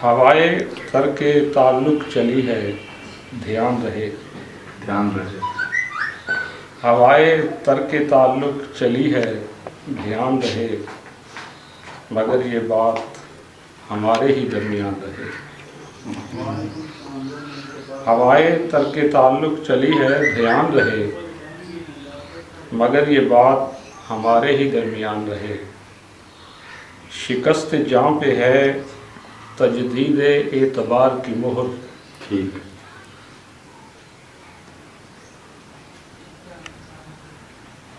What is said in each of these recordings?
ہوائے تر کے تعلق چلی ہے دھیان رہے، دھیان رہے، ہوائے تر کے تعلق چلی ہے دھیان رہے، مگر یہ بات ہمارے ہی درمیان رہے۔ ہوائے تر کے تعلق چلی ہے دھیان رہے، مگر یہ بات ہمارے ہی درمیان رہے۔ شکست جاں پہ ہے تجدید اعتبار کی مہر، ٹھیک،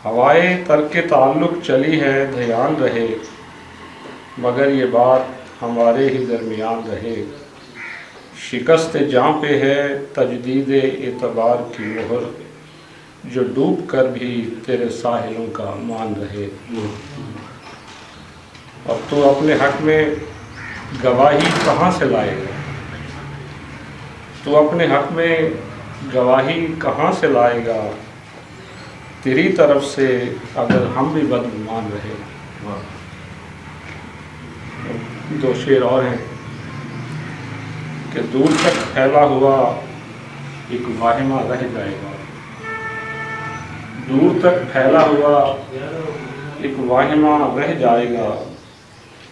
ہوائے تر کے تعلق چلی ہے دھیان رہے، مگر یہ بات ہمارے ہی درمیان رہے۔ شکست جاں پہ ہے تجدید اعتبار کی مہر، جو ڈوب کر بھی تیرے ساحلوں کا مان رہے۔ اور تو اپنے حق میں گواہی کہاں سے لائے گا؟ تو اپنے حق میں گواہی کہاں سے لائے گا؟ تیری طرف سے اگر ہم بھی بدگمان رہے۔ دو شعر اور ہیں کہ دور تک پھیلا ہوا ایک واہمہ رہ جائے گا، دور تک پھیلا ہوا ایک واہمہ رہ جائے گا،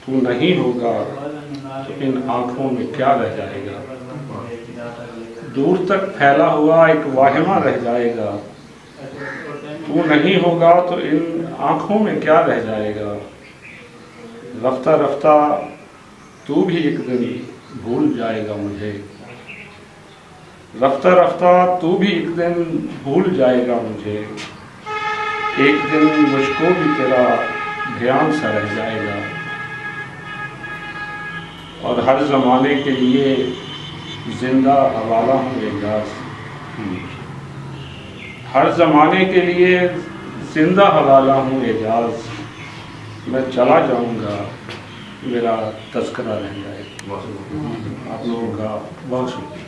تو نہیں ہوگا تو ان آنکھوں میں کیا رہ جائے گا۔ دور تک پھیلا ہوا ایک واہمہ رہ جائے گا، تو نہیں ہوگا تو ان آنکھوں میں کیا رہ جائے گا۔ رفتہ رفتہ تو بھی ایک دن بھول جائے گا مجھے، رفتہ رفتہ تو بھی ایک دن بھول جائے گا مجھے، ایک دن مجھ کو بھی تیرا دھیان سا رہ جائے گا۔ اور ہر زمانے کے لیے زندہ حوالہ ہوں اعجاز، ہر زمانے کے لیے زندہ حوالہ ہوں اعجاز، میں چلا جاؤں گا میرا تذکرہ رہ جائے گا۔ آپ لوگوں کا بہت شکریہ۔